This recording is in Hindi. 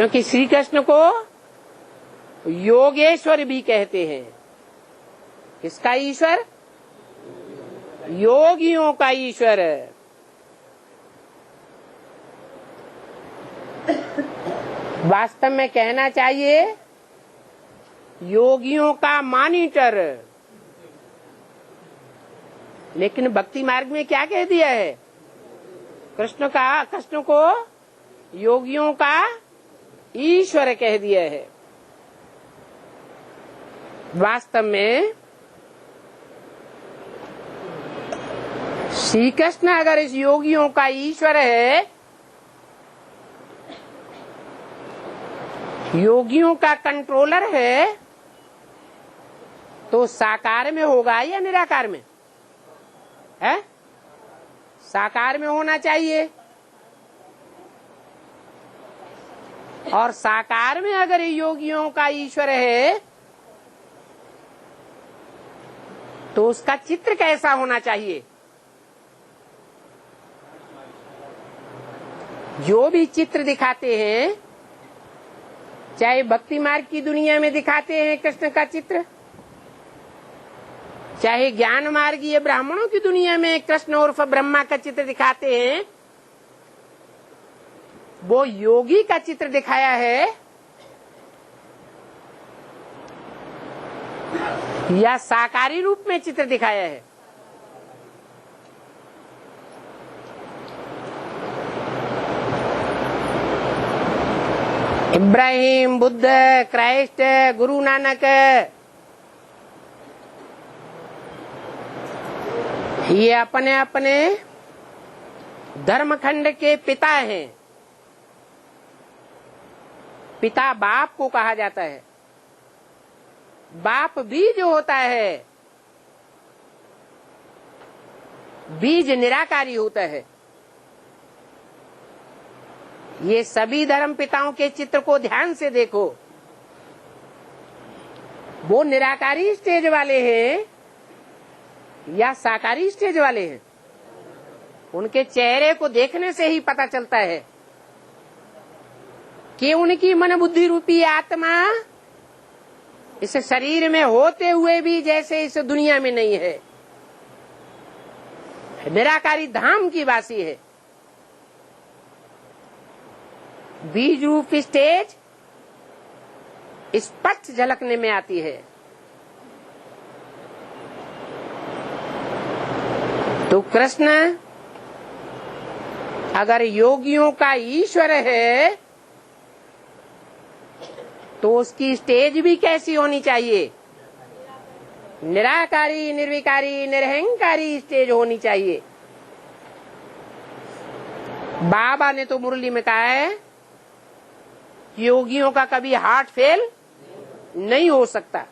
क्योंकि श्री कृष्ण को योगेश्वर भी कहते हैं। किसका ईश्वर? योगियों का ईश्वर। वास्तव में कहना चाहिए योगियों का मॉनिटर, लेकिन भक्ति मार्ग में क्या कह दिया है? कृष्ण को योगियों का ईश्वर कह दिया है। वास्तव में श्री कृष्ण अगर इस योगियों का ईश्वर है, योगियों का कंट्रोलर है, तो साकार में होगा या निराकार में है? साकार में होना चाहिए। और साकार में अगर योगियों का ईश्वर है तो उसका चित्र कैसा होना चाहिए? जो भी चित्र दिखाते हैं, चाहे भक्ति मार्ग की दुनिया में दिखाते हैं कृष्ण का चित्र, चाहे ज्ञान मार्गीय ब्राह्मणों की दुनिया में कृष्ण उर्फ ब्रह्मा का चित्र दिखाते हैं, वो योगी का चित्र दिखाया है या साकारी रूप में चित्र दिखाया है? इब्राहिम, बुद्ध, क्राइस्ट, गुरु नानक, ये अपने अपने धर्मखंड के पिता हैं। पिता बाप को कहा जाता है। बाप बीज होता है, बीज निराकारी होता है। ये सभी धर्म पिताओं के चित्र को ध्यान से देखो, वो निराकारी स्टेज वाले हैं या साकारी स्टेज वाले हैं? उनके चेहरे को देखने से ही पता चलता है कि उनकी मन बुद्धि रूपी आत्मा इस शरीर में होते हुए भी जैसे इस दुनिया में नहीं है, निराकारी धाम की वासी है। बीज रूप स्टेज स्पष्ट झलकने में आती है। तो कृष्ण अगर योगियों का ईश्वर है तो उसकी स्टेज भी कैसी होनी चाहिए? निराकारी, निर्विकारी, निरहंकारी स्टेज होनी चाहिए। बाबा ने तो मुरली में कहा है योगियों का कभी हार्ट फेल नहीं हो सकता।